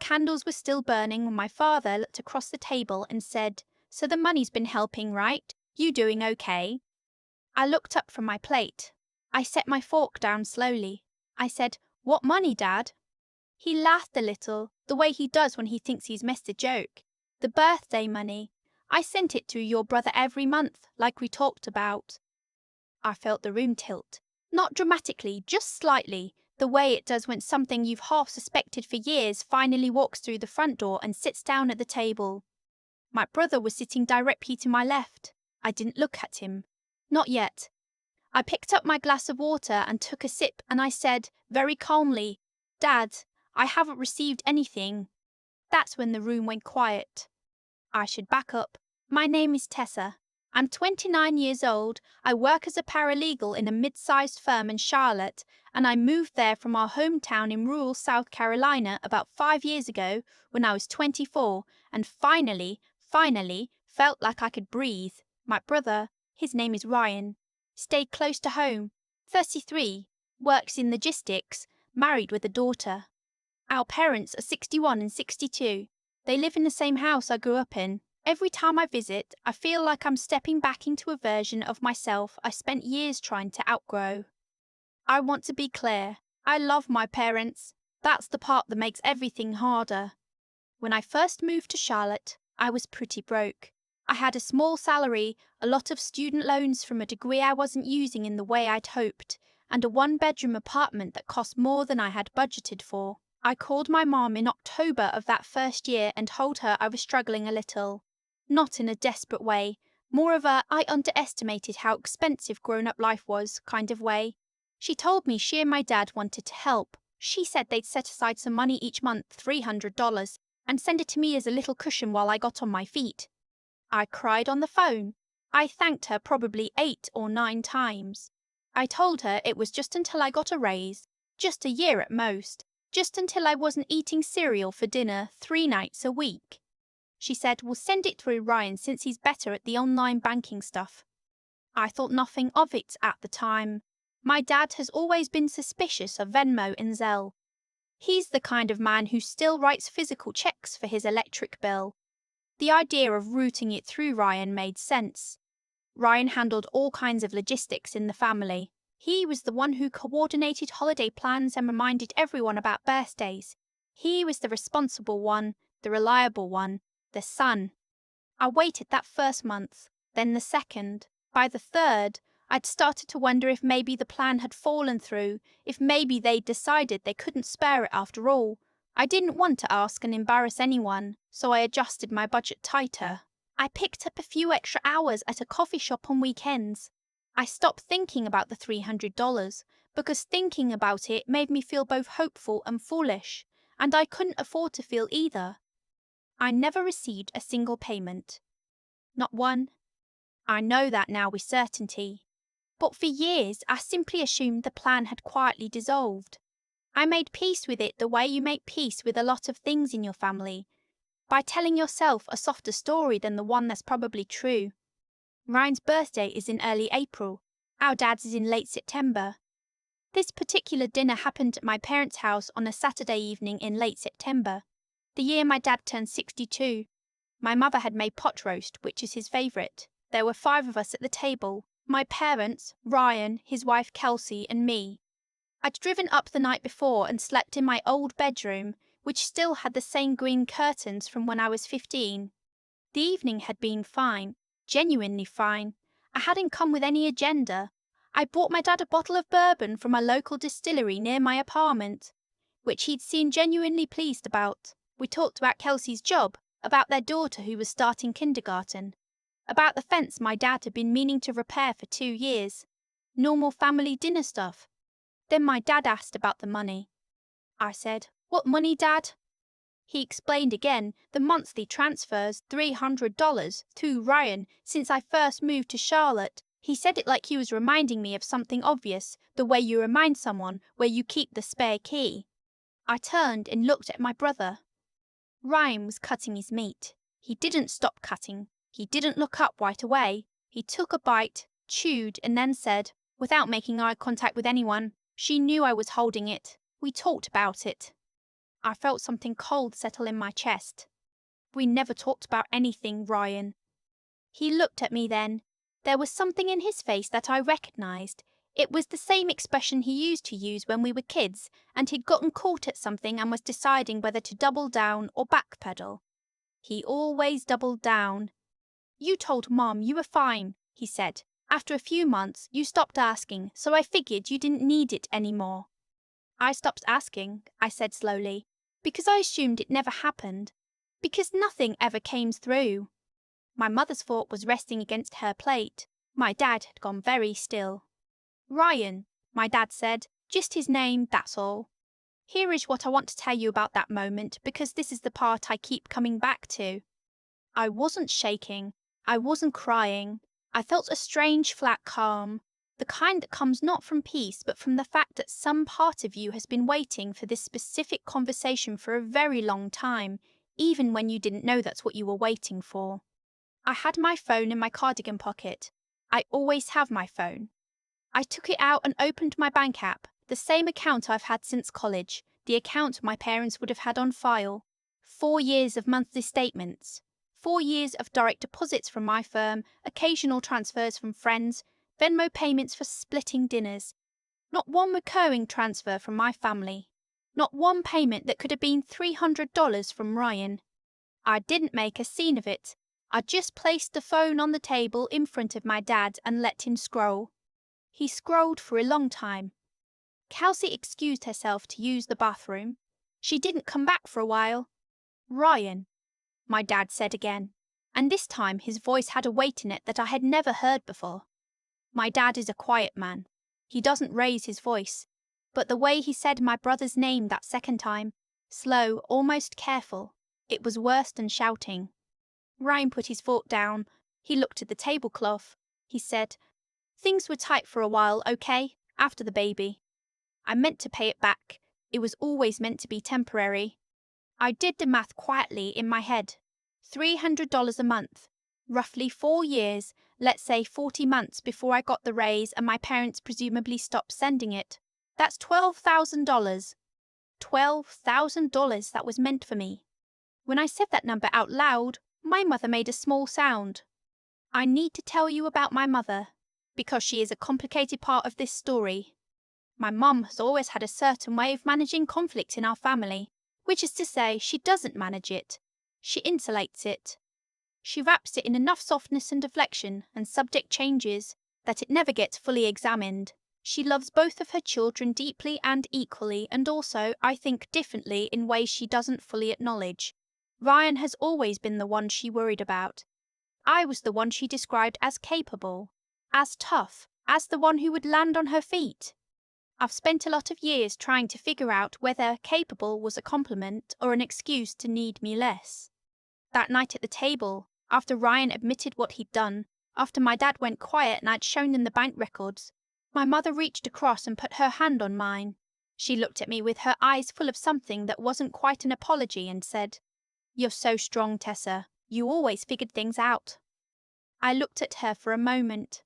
candles were still burning when my father looked across the table and said, "So the money's been helping, right? You doing okay?" I looked up from my plate. I set my fork down slowly. I said, "What money, Dad?" He laughed a little, the way he does when he thinks he's missed a joke. "The birthday money. I sent it to your brother every month, like we talked about." I felt the room tilt. Not dramatically, just slightly, the way it does when something you've half suspected for years finally walks through the front door and sits down at the table. My brother was sitting directly to my left. I didn't look at him. Not yet. I picked up my glass of water and took a sip, and I said, very calmly, "Dad, I haven't received anything." That's when the room went quiet. I should back up. My name is Tessa. I'm 29 years old. I work as a paralegal in a mid-sized firm in Charlotte, and I moved there from our hometown in rural South Carolina about 5 years ago when I was 24, and finally felt like I could breathe. My brother, his name is Ryan, stayed close to home, 33, works in logistics, married with a daughter. Our parents are 61 and 62. They live in the same house I grew up in. Every time I visit, I feel like I'm stepping back into a version of myself I spent years trying to outgrow. I want to be clear. I love my parents. That's the part that makes everything harder. When I first moved to Charlotte, I was pretty broke. I had a small salary, a lot of student loans from a degree I wasn't using in the way I'd hoped, and a one-bedroom apartment that cost more than I had budgeted for. I called my mom in October of that first year and told her I was struggling a little. Not in a desperate way, more of a "I underestimated how expensive grown-up life was" kind of way. She told me she and my dad wanted to help. She said they'd set aside some money each month, $300, and send it to me as a little cushion while I got on my feet. I cried on the phone. I thanked her probably 8 or 9 times. I told her it was just until I got a raise, just a year at most, just until I wasn't eating cereal for dinner 3 nights a week. She said, "We'll send it through Ryan since he's better at the online banking stuff." I thought nothing of it at the time. My dad has always been suspicious of Venmo and Zelle. He's the kind of man who still writes physical checks for his electric bill. The idea of routing it through Ryan made sense. Ryan handled all kinds of logistics in the family. He was the one who coordinated holiday plans and reminded everyone about birthdays. He was the responsible one, the reliable one, the son. I waited that first month, then the second. By the third, I'd started to wonder if maybe the plan had fallen through, if maybe they'd decided they couldn't spare it after all. I didn't want to ask and embarrass anyone, so I adjusted my budget tighter. I picked up a few extra hours at a coffee shop on weekends. I stopped thinking about the $300 because thinking about it made me feel both hopeful and foolish, and I couldn't afford to feel either. I never received a single payment. Not one. I know that now with certainty. But for years, I simply assumed the plan had quietly dissolved. I made peace with it the way you make peace with a lot of things in your family, by telling yourself a softer story than the one that's probably true. Ryan's birthday is in early April. Our dad's is in late September. This particular dinner happened at my parents' house on a Saturday evening in late September, the year my dad turned 62. My mother had made pot roast, which is his favourite. There were 5 of us at the table, my parents, Ryan, his wife Kelsey, and me. I'd driven up the night before and slept in my old bedroom, which still had the same green curtains from when I was 15. The evening had been fine, genuinely fine. I hadn't come with any agenda. I bought my dad a bottle of bourbon from a local distillery near my apartment, which he'd seemed genuinely pleased about. We talked about Kelsey's job, about their daughter who was starting kindergarten, about the fence my dad had been meaning to repair for 2 years. Normal family dinner stuff. Then my dad asked about the money. I said, "What money, Dad?" He explained again the monthly transfers, $300, to Ryan since I first moved to Charlotte. He said it like he was reminding me of something obvious, the way you remind someone where you keep the spare key. I turned and looked at my brother. Ryan was cutting his meat. He didn't stop cutting. He didn't look up right away. He took a bite, chewed, and then said, without making eye contact with anyone, "She knew I was holding it. We talked about it." I felt something cold settle in my chest. We never talked about anything, Ryan. He looked at me then. There was something in his face that I recognized. It was the same expression he used to use when we were kids, and he'd gotten caught at something and was deciding whether to double down or backpedal. He always doubled down. You told Mom you were fine, he said. After a few months, you stopped asking, so I figured you didn't need it anymore. I stopped asking, I said slowly, because I assumed it never happened, because nothing ever came through. My mother's fork was resting against her plate. My dad had gone very still. Ryan, my dad said, just his name, that's all. Here is what I want to tell you about that moment, because this is the part I keep coming back to. I wasn't shaking. I wasn't crying. I felt a strange flat calm, the kind that comes not from peace but from the fact that some part of you has been waiting for this specific conversation for a very long time, even when you didn't know that's what you were waiting for. I had my phone in my cardigan pocket. I always have my phone. I took it out and opened my bank app, the same account I've had since college, the account my parents would have had on file. 4 years of monthly statements. 4 years of direct deposits from my firm, occasional transfers from friends, Venmo payments for splitting dinners. Not one recurring transfer from my family. Not one payment that could have been $300 from Ryan. I didn't make a scene of it. I just placed the phone on the table in front of my dad and let him scroll. He scrolled for a long time. Kelsey excused herself to use the bathroom. She didn't come back for a while. Ryan, my dad said again, and this time his voice had a weight in it that I had never heard before. My dad is a quiet man. He doesn't raise his voice. But the way he said my brother's name that second time, slow, almost careful, it was worse than shouting. Ryan put his fork down. He looked at the tablecloth. He said, "Things were tight for a while, okay, after the baby. I meant to pay it back. It was always meant to be temporary. I did the math quietly in my head. $300 a month. Roughly 4 years, let's say 40 months before I got the raise and my parents presumably stopped sending it. That's $12,000. $12,000 that was meant for me. When I said that number out loud, my mother made a small sound. I need to tell you about my mother, because she is a complicated part of this story. My mum has always had a certain way of managing conflict in our family, which is to say she doesn't manage it. She insulates it. She wraps it in enough softness and deflection and subject changes that it never gets fully examined. She loves both of her children deeply and equally, and also, I think, differently in ways she doesn't fully acknowledge. Ryan has always been the one she worried about. I was the one she described as capable, as tough, as the one who would land on her feet. I've spent a lot of years trying to figure out whether capable was a compliment or an excuse to need me less. That night at the table, after Ryan admitted what he'd done, after my dad went quiet and I'd shown them the bank records, my mother reached across and put her hand on mine. She looked at me with her eyes full of something that wasn't quite an apology and said, "You're so strong, Tessa. You always figured things out." I looked at her for a moment.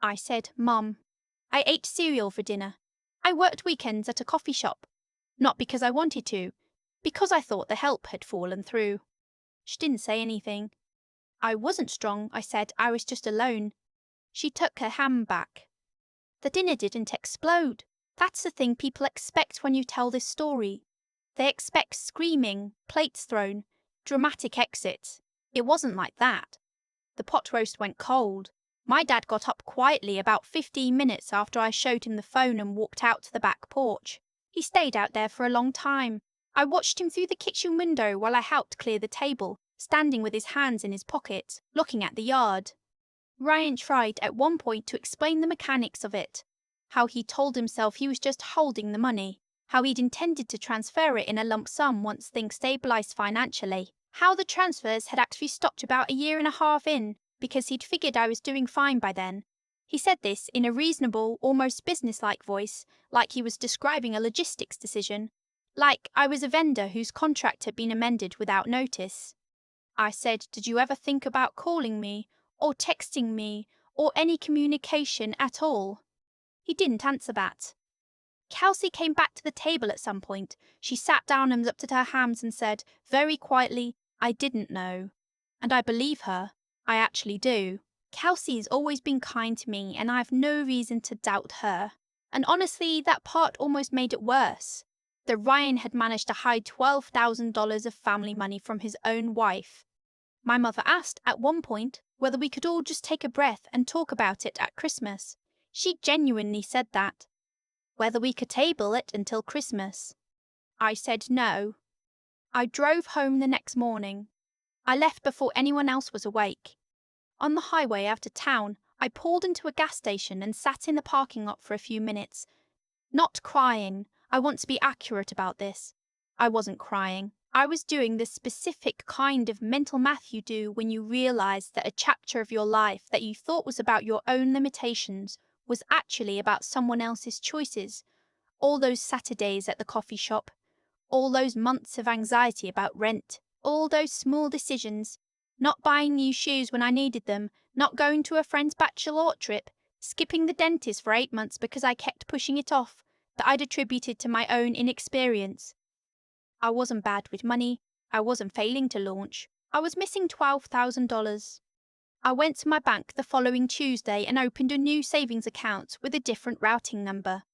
I said, "Mum, I ate cereal for dinner. I worked weekends at a coffee shop. Not because I wanted to, because I thought the help had fallen through." She didn't say anything. "I wasn't strong," I said. "I was just alone." She took her hand back. "The dinner didn't explode. That's the thing people expect when you tell this story. They expect screaming, plates thrown, dramatic exits. It wasn't like that. The pot roast went cold. My dad got up quietly about 15 minutes after I showed him the phone and walked out to the back porch. He stayed out there for a long time. I watched him through the kitchen window while I helped clear the table, standing with his hands in his pockets, looking at the yard. Ryan tried at one point to explain the mechanics of it, how he told himself he was just holding the money, how he'd intended to transfer it in a lump sum once things stabilised financially, how the transfers had actually stopped about a year and a half in, because he'd figured I was doing fine by then. He said this in a reasonable, almost businesslike voice, like he was describing a logistics decision, like I was a vendor whose contract had been amended without notice. I said, "Did you ever think about calling me, or texting me, or any communication at all?" He didn't answer that. Kelsey came back to the table at some point. She sat down and looked at her hands and said, very quietly, "I didn't know." And I believe her. I actually do. Kelsey's always been kind to me, and I have no reason to doubt her. And honestly, that part almost made it worse. That Ryan had managed to hide $12,000 of family money from his own wife. My mother asked at one point whether we could all just take a breath and talk about it at Christmas. She genuinely said that. Whether we could table it until Christmas. I said no. I drove home the next morning. I left before anyone else was awake. On the highway out of town, I pulled into a gas station and sat in the parking lot for a few minutes. Not crying. I want to be accurate about this. I wasn't crying. I was doing the specific kind of mental math you do when you realize that a chapter of your life that you thought was about your own limitations was actually about someone else's choices. All those Saturdays at the coffee shop, all those months of anxiety about rent, all those small decisions, not buying new shoes when I needed them, not going to a friend's bachelorette trip, skipping the dentist for 8 months because I kept pushing it off, that I'd attributed to my own inexperience. I wasn't bad with money. I wasn't failing to launch. I was missing $12,000. I went to my bank the following Tuesday and opened a new savings account with a different routing number.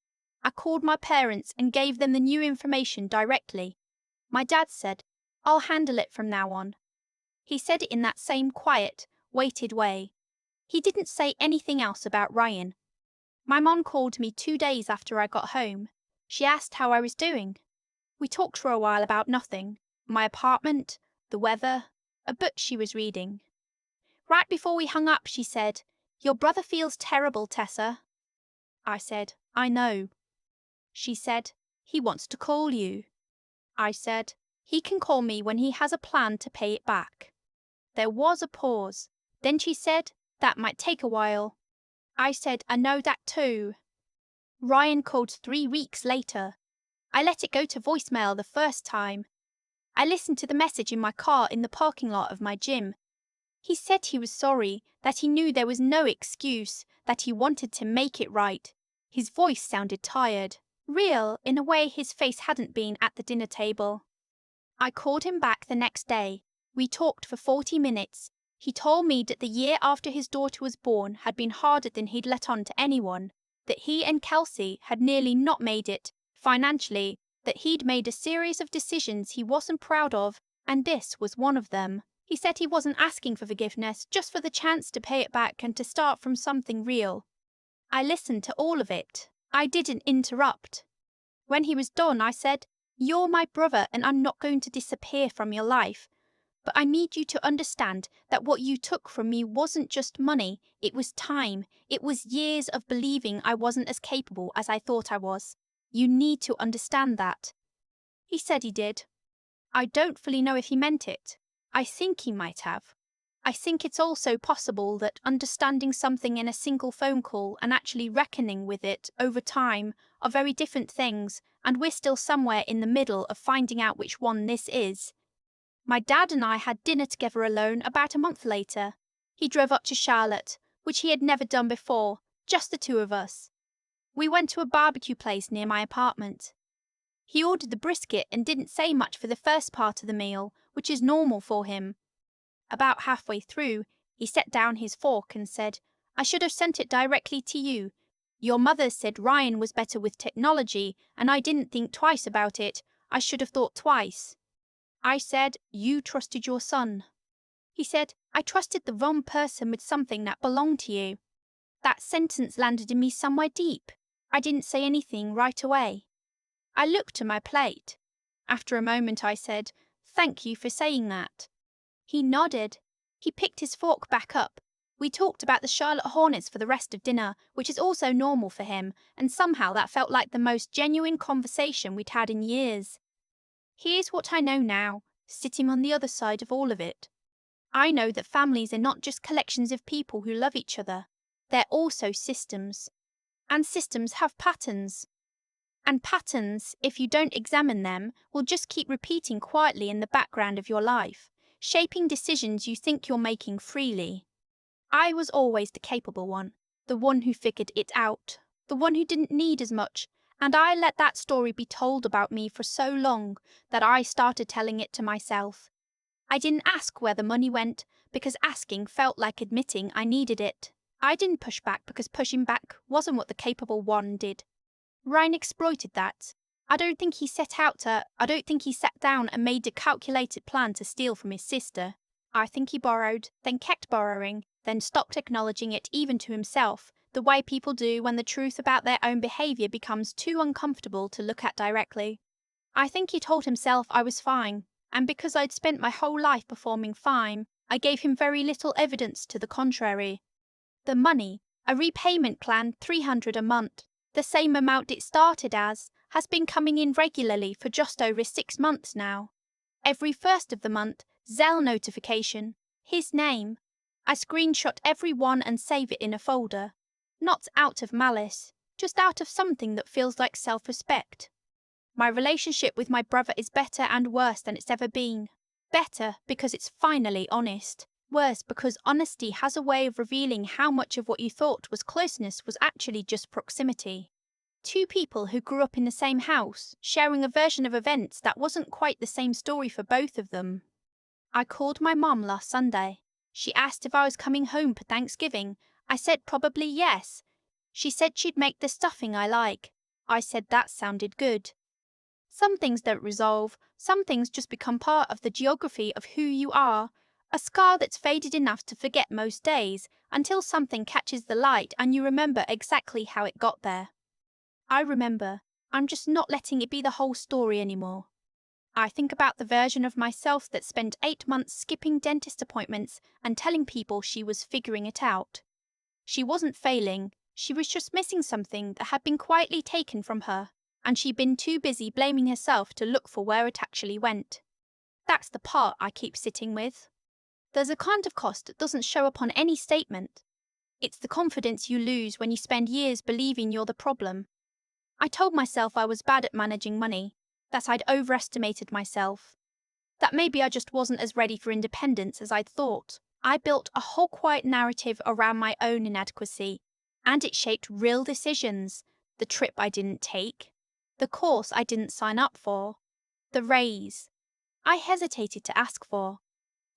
I called my parents and gave them the new information directly. My dad said, "I'll handle it from now on." He said it in that same quiet, weighted way. He didn't say anything else about Ryan. My mom called me 2 days after I got home. She asked how I was doing. We talked for a while about nothing. My apartment, the weather, a book she was reading. Right before we hung up, she said, "Your brother feels terrible, Tessa." I said, "I know." She said, "He wants to call you." I said, "He can call me when he has a plan to pay it back." There was a pause. Then she said, "That might take a while." I said, "I know that too." Ryan called 3 weeks later. I let it go to voicemail the first time. I listened to the message in my car in the parking lot of my gym. He said he was sorry, that he knew there was no excuse, that he wanted to make it right. His voice sounded tired, real in a way his face hadn't been at the dinner table. I called him back the next day. We talked for 40 minutes. He told me that the year after his daughter was born had been harder than he'd let on to anyone, that he and Kelsey had nearly not made it financially, that he'd made a series of decisions he wasn't proud of, and this was one of them. He said he wasn't asking for forgiveness, just for the chance to pay it back and to start from something real. I listened to all of it. I didn't interrupt. When he was done, I said, "You're my brother and I'm not going to disappear from your life. But I need you to understand that what you took from me wasn't just money, it was time. It was years of believing I wasn't as capable as I thought I was. You need to understand that." He said he did. I don't fully know if he meant it. I think he might have. I think it's also possible that understanding something in a single phone call and actually reckoning with it over time are very different things, and we're still somewhere in the middle of finding out which one this is. My dad and I had dinner together alone about a month later. He drove up to Charlotte, which he had never done before, just the two of us. We went to a barbecue place near my apartment. He ordered the brisket and didn't say much for the first part of the meal, which is normal for him. About halfway through, he set down his fork and said, "I should have sent it directly to you. Your mother said Ryan was better with technology, and I didn't think twice about it. I should have thought twice." I said, "You trusted your son." He said, "I trusted the wrong person with something that belonged to you." That sentence landed in me somewhere deep. I didn't say anything right away. I looked at my plate. After a moment I said, "Thank you for saying that." He nodded. He picked his fork back up. We talked about the Charlotte Hornets for the rest of dinner, which is also normal for him, and somehow that felt like the most genuine conversation we'd had in years. Here's what I know now, sitting on the other side of all of it. I know that families are not just collections of people who love each other. They're also systems. And systems have patterns. And patterns, if you don't examine them, will just keep repeating quietly in the background of your life, shaping decisions you think you're making freely. I was always the capable one, the one who figured it out, the one who didn't need as much, And I let that story be told about me for so long that I started telling it to myself. I didn't ask where the money went because asking felt like admitting I needed it. I didn't push back because pushing back wasn't what the capable one did. Ryan exploited that. I don't think he sat down and made a calculated plan to steal from his sister. I think he borrowed, then kept borrowing, then stopped acknowledging it even to himself, the way people do when the truth about their own behavior becomes too uncomfortable to look at directly. I think he told himself I was fine, and because I'd spent my whole life performing fine, I gave him very little evidence to the contrary. The money, a repayment plan, 300 a month, the same amount it started as, has been coming in regularly for just over 6 months now. Every first of the month, Zelle notification, his name. I screenshot every one and save it in a folder. Not out of malice, just out of something that feels like self-respect. My relationship with my brother is better and worse than it's ever been. Better because it's finally honest. Worse because honesty has a way of revealing how much of what you thought was closeness was actually just proximity. Two people who grew up in the same house, sharing a version of events that wasn't quite the same story for both of them. I called my mom last Sunday. She asked if I was coming home for Thanksgiving. I said probably yes. She said she'd make the stuffing I like. I said that sounded good. Some things don't resolve, some things just become part of the geography of who you are, a scar that's faded enough to forget most days, until something catches the light and you remember exactly how it got there. I remember. I'm just not letting it be the whole story anymore. I think about the version of myself that spent 8 months skipping dentist appointments and telling people she was figuring it out. She wasn't failing, she was just missing something that had been quietly taken from her, and she'd been too busy blaming herself to look for where it actually went. That's the part I keep sitting with. There's a kind of cost that doesn't show up on any statement. It's the confidence you lose when you spend years believing you're the problem. I told myself I was bad at managing money, that I'd overestimated myself, that maybe I just wasn't as ready for independence as I'd thought. I built a whole quiet narrative around my own inadequacy, and it shaped real decisions. The trip I didn't take, the course I didn't sign up for, the raise I hesitated to ask for,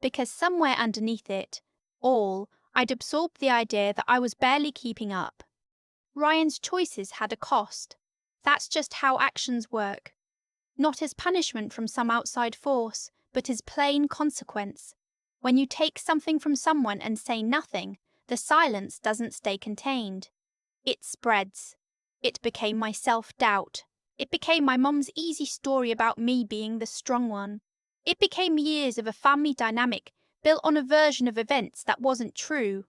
because somewhere underneath it all, I'd absorbed the idea that I was barely keeping up. Ryan's choices had a cost. That's just how actions work. Not as punishment from some outside force, but as plain consequence. When you take something from someone and say nothing, the silence doesn't stay contained. It spreads. It became my self-doubt. It became my mum's easy story about me being the strong one. It became years of a family dynamic built on a version of events that wasn't true.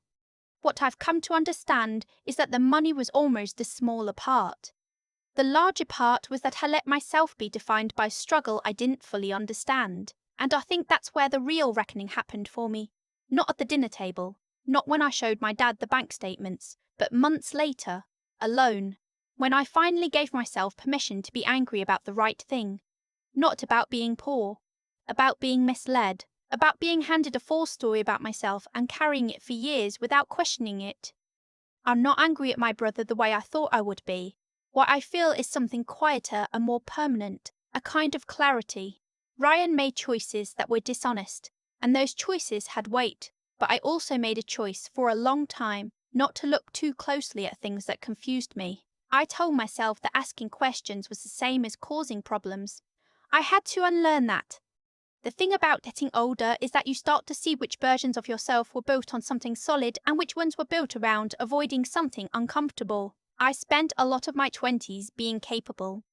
What I've come to understand is that the money was almost the smaller part. The larger part was that I let myself be defined by struggle I didn't fully understand. And I think that's where the real reckoning happened for me. Not at the dinner table, not when I showed my dad the bank statements, but months later, alone, when I finally gave myself permission to be angry about the right thing. Not about being poor, about being misled, about being handed a false story about myself and carrying it for years without questioning it. I'm not angry at my brother the way I thought I would be. What I feel is something quieter and more permanent, a kind of clarity. Ryan made choices that were dishonest, and those choices had weight, but I also made a choice for a long time not to look too closely at things that confused me. I told myself that asking questions was the same as causing problems. I had to unlearn that. The thing about getting older is that you start to see which versions of yourself were built on something solid and which ones were built around avoiding something uncomfortable. I spent a lot of my 20s being capable.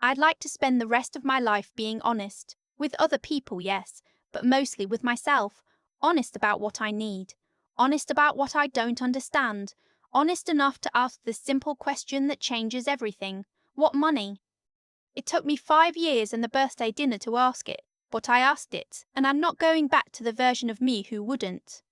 I'd like to spend the rest of my life being honest. With other people, yes, but mostly with myself. Honest about what I need. Honest about what I don't understand. Honest enough to ask the simple question that changes everything. What money? It took me 5 years and the birthday dinner to ask it, but I asked it, and I'm not going back to the version of me who wouldn't.